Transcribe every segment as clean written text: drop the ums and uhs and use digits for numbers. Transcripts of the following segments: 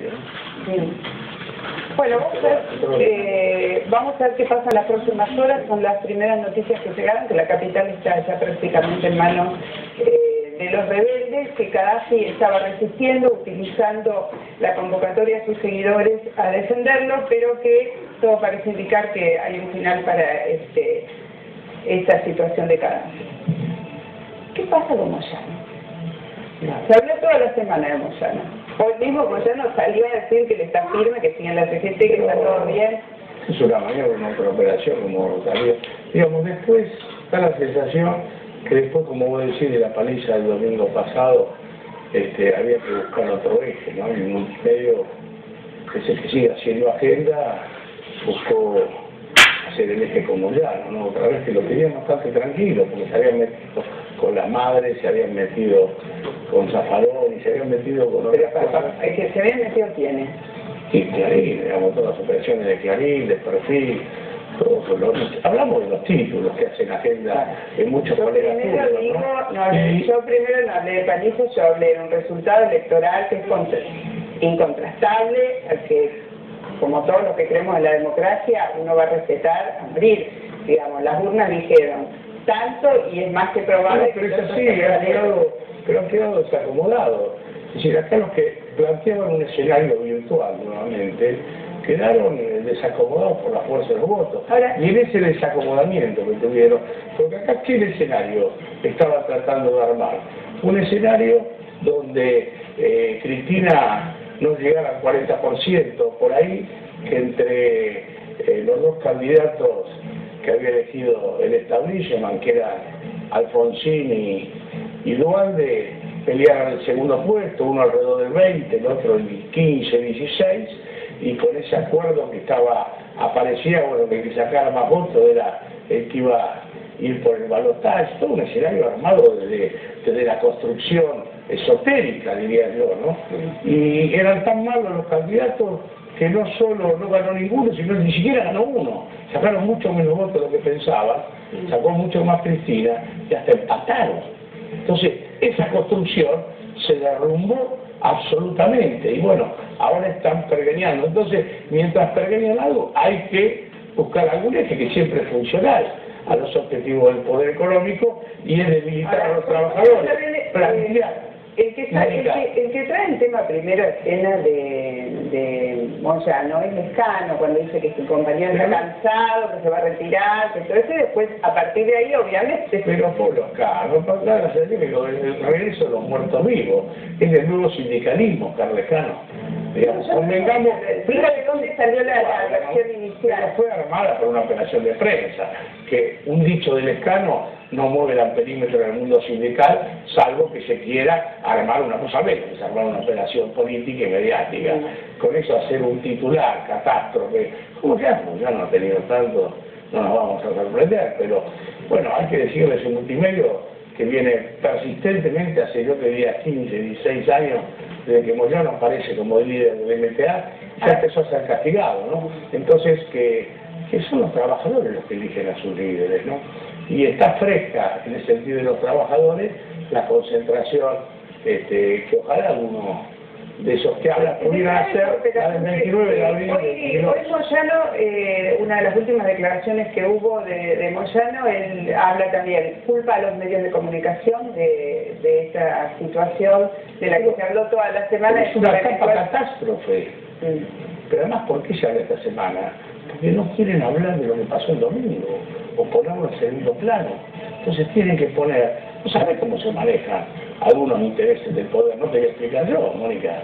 Sí. Bueno, vamos a ver qué pasa en las próximas horas. Son las primeras noticias que llegaron, que la capital está ya prácticamente en manos de los rebeldes, que Gaddafi estaba resistiendo, utilizando la convocatoria a sus seguidores a defenderlo, pero que todo parece indicar que hay un final para esta situación de Gaddafi. ¿Qué pasa con Moyano? Se habló toda la semana de Moyano. Hoy mismo Moyano salió a decir que le está firme, que sigue en la CGT, que está todo bien. Es una maniobra, una operación, como salió. Digamos, después da la sensación que después, como vos decís, de la paliza del domingo pasado, había que buscar otro eje, ¿no? Y un medio que es el que sigue haciendo agenda, buscó hacer el eje con Moyano, ¿no? Otra vez que lo querían bastante tranquilo, porque se habían metido con la madre, se habían metido con Zaffaroni y se habían metido con otras cosas. ¿El que se habían metido quiénes? Y Clarín, digamos, todas las operaciones de Clarín, de Perfil, hablamos de los títulos que hacen agenda en muchos colegas públicos, Yo primero no hablé de palizas, yo hablé de un resultado electoral que es incontrastable, que como todos los que creemos en la democracia, uno va a respetar, abrir, digamos, las urnas dijeron tanto y es más que probable. Pero es así, han quedado desacomodados. Es decir, acá los que planteaban un escenario virtual nuevamente, quedaron desacomodados por la fuerza de los votos. Ahora, y en ese desacomodamiento que tuvieron, porque acá ¿qué escenario estaban tratando de armar? Un escenario donde Cristina no llegara al 40%, por ahí, que entre los dos candidatos que había elegido el establishment, que eran Alfonsín y Duhalde, pelearon el segundo puesto, uno alrededor del 20, el otro el 15, 16, y con ese acuerdo que aparecía, bueno, que el que sacara más votos era el que iba a ir por el balotaje. Todo un escenario armado desde la construcción esotérica, diría yo, ¿no? Y eran tan malos los candidatos que no solo no ganó ninguno, sino ni siquiera ganó uno. Sacaron mucho menos votos de lo que pensaban, sacó mucho más Cristina, y hasta empataron. Entonces, esa construcción se derrumbó absolutamente. Y bueno, ahora están pergeñando. Entonces, mientras pergeñan algo, hay que buscar algún eje que siempre es funcional a los objetivos del poder económico y es debilitar a los trabajadores. El que trae el tema primero a escena de Moyano es Lescano, cuando dice que su compañero está cansado, que se va a retirar, que todo eso, y después, a partir de ahí, obviamente... Pero por acá, no pasa nada, el regreso de los muertos vivos, es el nuevo sindicalismo, Lescano. Digamos, convengamos... Fíjate dónde salió la versión inicial. Fue armada por una operación de prensa, que un dicho de Lescano no mueve el amperímetro en el mundo sindical, salvo que se quiera armar una cosa menos, que es armar una operación política y mediática. Con eso hacer un titular, catástrofe, como ya no ha tenido tanto, no nos vamos a sorprender, pero bueno, hay que decirle ese multimedio que viene persistentemente hace, yo diría, 15, 16 años, desde que Moyano aparece como el líder del MTA, ya empezó a ser castigado, ¿no? Entonces, que son los trabajadores los que eligen a sus líderes, ¿no? Y está fresca, en el sentido de los trabajadores, la concentración que ojalá uno de esos que habla pudiera hacer la del 29 de abril. Hoy Moyano, una de las últimas declaraciones que hubo de Moyano, él habla también, culpa a los medios de comunicación de esta situación de la que se habló toda la semana. Es una catástrofe. Pero además, ¿por qué se habla esta semana? Porque no quieren hablar de lo que pasó el domingo, o ponerlo en segundo plano. Entonces tienen que poner, no sabés cómo se manejan algunos intereses del poder, no te voy a explicar yo, Mónica.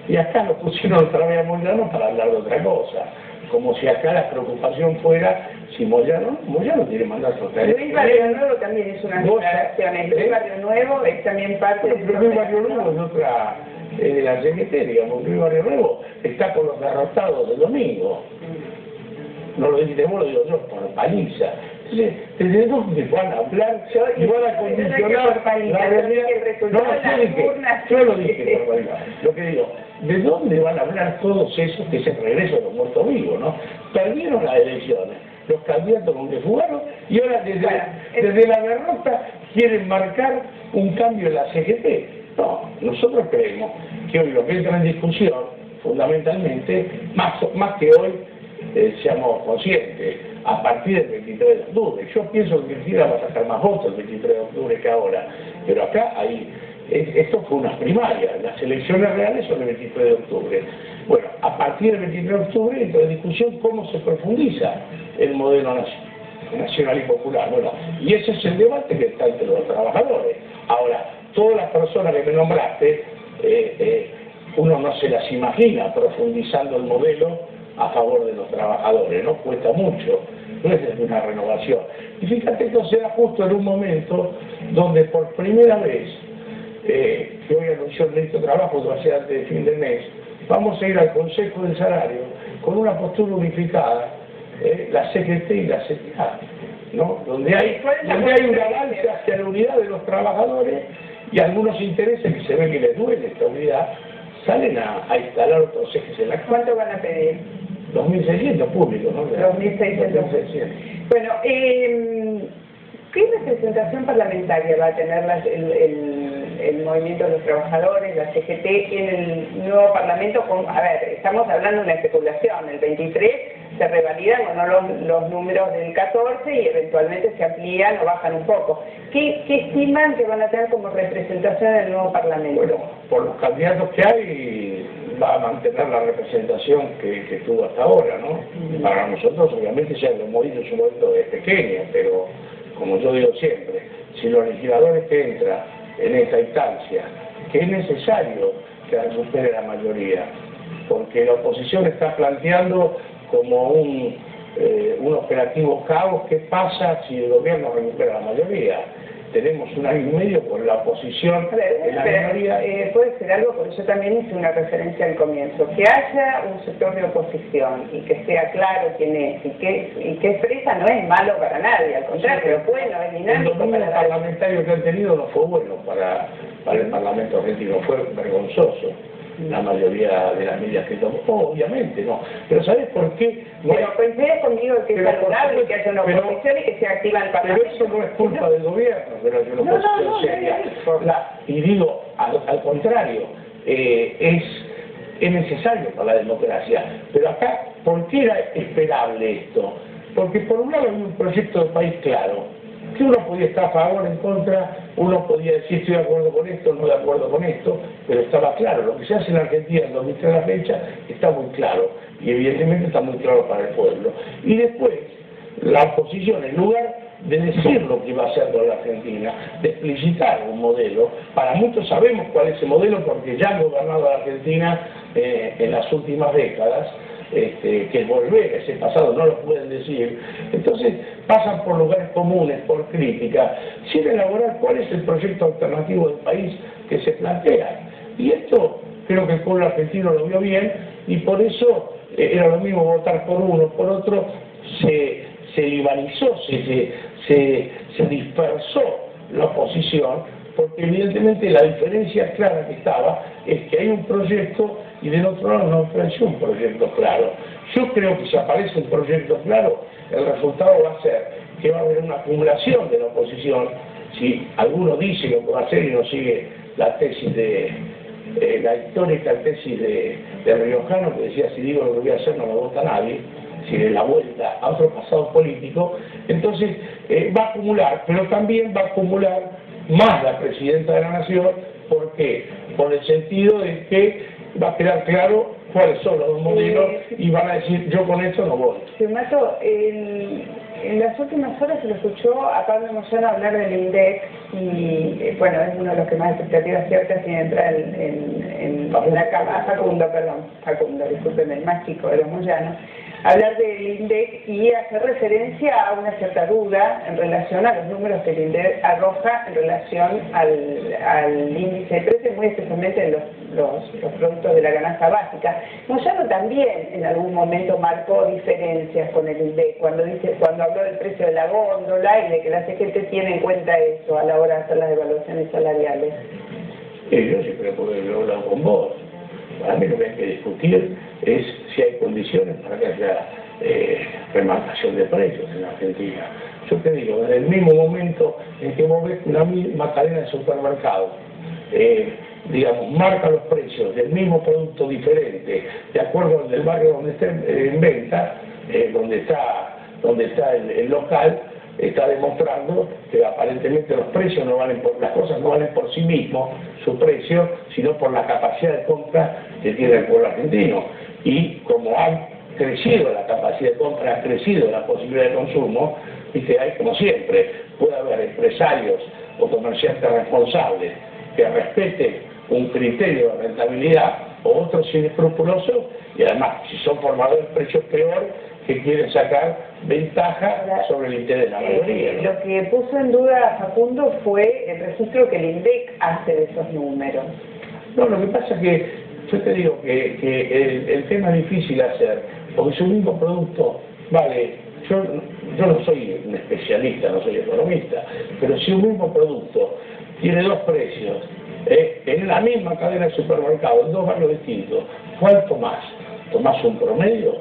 Y acá lo pusieron otra vez a Moyano para hablar de otra cosa. Como si acá la preocupación fuera si Moyano quiere mandar su tarea. Luis Barrio Nuevo también es una declaración. Luis Barrio Nuevo es también parte de... Pero Luis Barrio Nuevo es otra... de la CGT, digamos. Luis Barrio Nuevo está con los derrotados del domingo. No lo digo vos, lo digo yo, por paliza. Entonces, ¿desde dónde van a hablar y van a condicionar la realidad? Yo lo dije por paliza. Lo que digo, ¿de dónde van a hablar todos esos que es el regreso de los muertos vivos, no? Perdieron las elecciones, los candidatos con que jugaron, y ahora desde la derrota quieren marcar un cambio en la CGT. No, nosotros creemos que hoy lo que entra en discusión fundamentalmente, más que hoy seamos conscientes, a partir del 23 de octubre. Yo pienso que Cristina va a sacar más votos el 23 de octubre que ahora, pero acá esto fue unas primarias, las elecciones reales son el 23 de octubre. Bueno, a partir del 23 de octubre entra en discusión cómo se profundiza el modelo nacional y popular. Bueno, y ese es el debate que está entre los trabajadores. Ahora, todas las personas que me nombraste, uno no se las imagina profundizando el modelo a favor de los trabajadores, ¿no? Cuesta mucho, no es una renovación. Y fíjate que se da justo en un momento donde por primera vez, que hoy anunció el ministro de Trabajo, que va a ser antes de fin de mes, vamos a ir al Consejo del Salario con una postura unificada, la CGT y la CTA, ¿no? Donde hay un avance hacia la unidad de los trabajadores y algunos intereses que se ve que les duele esta unidad, salen a instalar otros ejes en la casa. ¿Cuánto van a pedir? 2.600 públicos, ¿no? 2.600. Bueno, ¿qué representación parlamentaria va a tener el movimiento de los trabajadores, la CGT, en el nuevo Parlamento? A ver, estamos hablando de una especulación. El 23 se revalidan o no los números del 14 y eventualmente se amplían o bajan un poco. ¿Qué estiman que van a tener como representación en el nuevo Parlamento? Bueno, por los candidatos que hay, va a mantener la representación que tuvo hasta ahora, ¿no? Para nosotros, obviamente, ya lo hemos dicho en su momento, es pequeña, pero como yo digo siempre, si los legisladores que entran en esta instancia, que es necesario que recupere la mayoría, porque la oposición está planteando como un operativo caos. ¿Qué pasa si el gobierno recupera la mayoría? Tenemos un año y medio con la oposición en la mayoría. Puede ser algo, por eso también hice una referencia al comienzo, que haya un sector de oposición y que sea claro quién es y que expresa no es malo para nadie, al contrario, pero bueno, es dinámico. El dominio parlamentario que han tenido no fue bueno para el Parlamento argentino, fue vergonzoso. La mayoría de las medidas que tomó, obviamente no. Pero ¿sabes por qué? Pero coincide conmigo que es saludable que haya una oposición y que se activa el Parlamento. Pero eso no es culpa del gobierno, pero es una oposición seria. Y digo, al contrario, es necesario para la democracia. Pero acá, ¿por qué era esperable esto? Porque por un lado hay un proyecto de país claro, que uno podía estar a favor, en contra, uno podía decir estoy de acuerdo con esto, no de acuerdo con esto, pero estaba claro. Lo que se hace en Argentina en 2003 a la fecha está muy claro, y evidentemente está muy claro para el pueblo. Y después, la oposición, en lugar de decir lo que iba a hacer con la Argentina, de explicitar un modelo, para muchos sabemos cuál es ese modelo porque ya han gobernado la Argentina en las últimas décadas, que el volver a ese pasado no lo pueden decir. Entonces pasan por lugares comunes, por crítica, sin elaborar cuál es el proyecto alternativo del país que se plantea. Y esto creo que el pueblo argentino lo vio bien, y por eso era lo mismo votar por uno, por otro, se libanizó, se dispersó la oposición, porque evidentemente la diferencia clara que estaba es que hay un proyecto y del otro lado no apareció un proyecto claro. Yo creo que si aparece un proyecto claro, el resultado va a ser que va a haber una acumulación de la oposición. Si alguno dice lo que va a hacer y no sigue la tesis la histórica tesis de Riojano, que decía si digo lo que voy a hacer no me vota nadie, si de la vuelta a otro pasado político, entonces va a acumular, pero también va a acumular más la presidenta de la Nación. ¿Por qué? Por el sentido de que va a quedar claro cuáles son los modelos y van a decir yo con esto no voy. Mato, en las últimas horas se lo escuchó a Pablo Moyano hablar del INDEC y bueno, es uno de los que más expectativas ciertas tiene entrar en la Cámara. Facundo, discúlpeme, el más chico de los Moyanos. Hablar del INDEC y hacer referencia a una cierta duda en relación a los números que el INDEC arroja en relación al índice de precios, muy especialmente en los productos de la canasta básica. Moyano también en algún momento marcó diferencias con el INDEC cuando habló del precio de la góndola y de que la CGT tiene en cuenta eso a la hora de hacer las evaluaciones salariales. Yo siempre he hablado con vos. Para mí lo que hay que discutir es si hay condiciones para que haya remarcación de precios en Argentina. Yo te digo, desde el mismo momento en que vos ves una misma cadena de supermercados, digamos, marca los precios del mismo producto diferente, acuerdo del barrio donde está en venta, donde está el local, está demostrando que aparentemente los precios no valen las cosas no valen por sí mismos, su precio, sino por la capacidad de compra que tiene el pueblo argentino. Y como ha crecido la capacidad de compra, ha crecido la posibilidad de consumo, ¿viste? Hay, como siempre, puede haber empresarios o comerciantes responsables que respeten un criterio de rentabilidad, o otros inescrupulosos, y además, si son formadores de precios peor, que quieren sacar ventaja sobre el interés de la mayoría, ¿no? Lo que puso en duda Facundo fue el registro que el INDEC hace de esos números. No, lo que pasa es que yo te digo que el tema es difícil de hacer, porque su mismo producto, vale, yo no soy un especialista, no soy economista, pero si un mismo producto tiene dos precios, en la misma cadena de supermercados, en dos barrios distintos, ¿cuál tomás? ¿Tomás un promedio?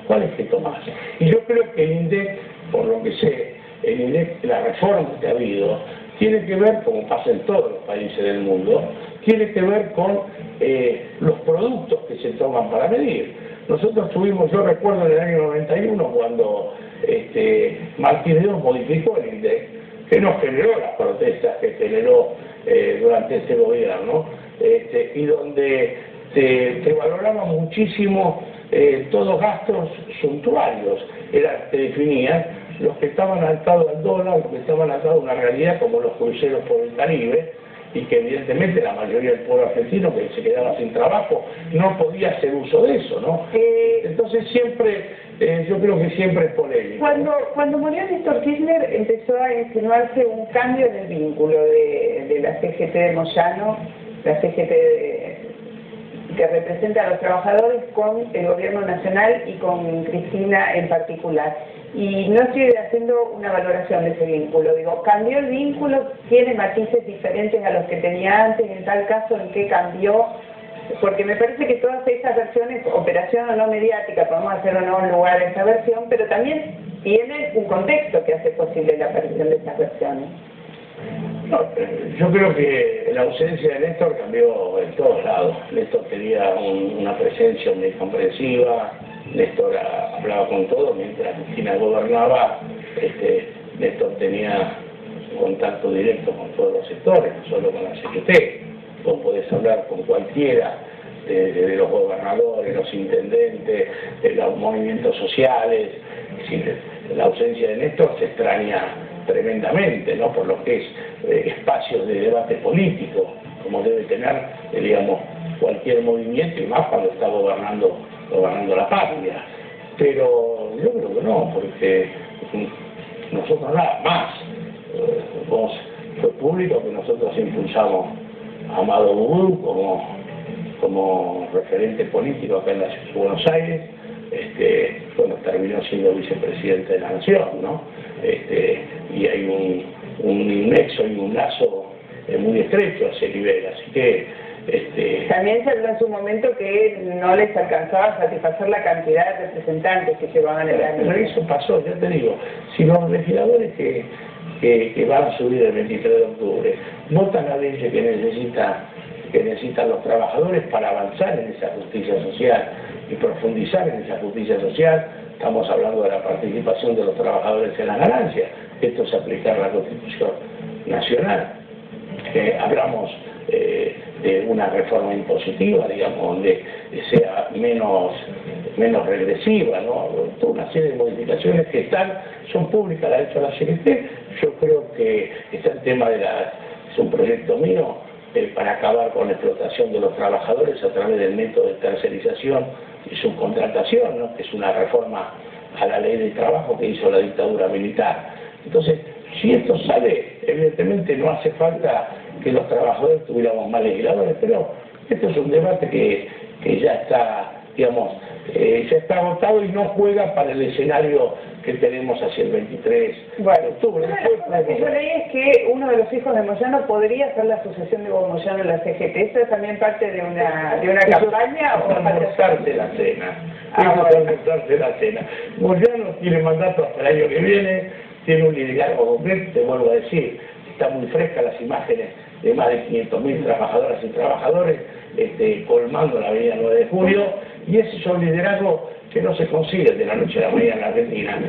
¿Cuál es que tomás? Y yo creo que el INDEC, por lo que sé, el INDEC, la reforma que ha habido, tiene que ver, como pasa en todos los países del mundo, tiene que ver con los productos que se toman para medir. Nosotros tuvimos, yo recuerdo en el año 91, cuando Martínez Dios modificó el INDEC, que no generó las protestas que generó durante este gobierno, y donde te valoraba muchísimo todos gastos suntuarios, te definían los que estaban atados al dólar, los que estaban atados a una realidad como los cruceros por el Caribe, y que evidentemente la mayoría del pueblo argentino que se quedaba sin trabajo no podía hacer uso de eso, ¿no? Entonces siempre, yo creo que siempre es polémico. Cuando murió Néstor Kirchner empezó a insinuarse un cambio en el vínculo de la CGT de Moyano, la CGT que representa a los trabajadores, con el gobierno nacional y con Cristina en particular. Y no estoy haciendo una valoración de ese vínculo. Digo, ¿cambió el vínculo? ¿Tiene matices diferentes a los que tenía antes? En tal caso, ¿en qué cambió? Porque me parece que todas esas versiones, operación o no mediática, podemos hacer o no un lugar a esa versión, pero también tienen un contexto que hace posible la aparición de esas versiones. No, yo creo que la ausencia de Néstor cambió en todos lados. Néstor tenía una presencia muy comprensiva, Néstor hablaba con todos, mientras Cristina gobernaba, Néstor tenía contacto directo con todos los sectores, no solo con la CGT. Vos podés hablar con cualquiera de los gobernadores, los intendentes, de los movimientos sociales. Es decir, la ausencia de Néstor se extraña tremendamente, ¿no? Por lo que es espacios de debate político, como debe tener, digamos, cualquier movimiento, y más cuando está gobernando la patria. Pero yo creo que no, porque nosotros nada más, fue público que nosotros impulsamos a Amado Bugú como referente político acá en la ciudad de Buenos Aires, cuando terminó siendo vicepresidente de la Nación, ¿no? Y hay un nexo y un lazo muy estrecho hacia el nivel, así que también se habló en su momento que no les alcanzaba a satisfacer la cantidad de representantes que llevaban el año. Pero eso pasó, ya te digo, si los legisladores que van a subir el 23 de octubre votan la ley que necesitan los trabajadores para avanzar en esa justicia social y profundizar en esa justicia social, estamos hablando de la participación de los trabajadores en las ganancias. Esto es aplicar la Constitución Nacional. Hablamos de una reforma impositiva, digamos, donde sea menos regresiva, ¿no? Toda una serie de modificaciones que son públicas, la ha hecho la CGT. Yo creo que está el tema es un proyecto mío para acabar con la explotación de los trabajadores a través del método de tercerización y subcontratación, ¿no? Que es una reforma a la ley de trabajo que hizo la dictadura militar. Entonces, si esto sale, evidentemente no hace falta que los trabajadores tuviéramos más legisladores, pero esto es un debate que ya está, digamos, ya está agotado y no juega para el escenario que tenemos hacia el 23 de octubre. Una de las cosas que yo leí es que uno de los hijos de Moyano podría hacer la sucesión de Moyano en la CGT. ¿Eso es también parte de una campaña? ¿O almorzarse la cena? Almorzarse la cena. Moyano tiene mandato hasta el año que viene, tiene un liderazgo completo, te vuelvo a decir, está muy fresca las imágenes de más de 500.000 trabajadoras y trabajadores colmando la avenida 9 de Julio, Y ese es un liderazgo que no se consigue de la noche a la mañana en la Argentina.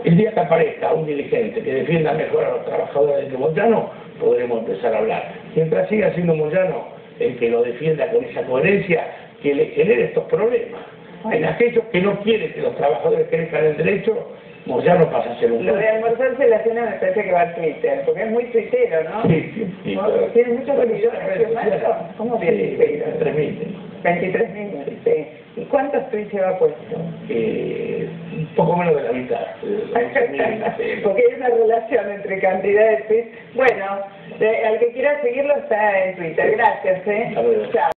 El día que aparezca un dirigente que defienda mejor a los trabajadores de Moyano, podremos empezar a hablar. Mientras siga siendo Moyano el que lo defienda con esa coherencia, que le genere estos problemas. En aquellos que no quieren que los trabajadores crezcan en derecho, Moyano pasa a ser un... Lo de almorzarse la cena me parece que va a Twitter, porque es muy tuitero, ¿no? Sí. Tiene muchos seguidores, ¿cómo viene Twitter? 23.000, sí. ¿Y cuántos tweets lleva puesto? Un poco menos de la mitad. Porque hay una relación entre cantidad de tweets. Bueno, al que quiera seguirlo está en Twitter. Gracias, ¿eh? Chao.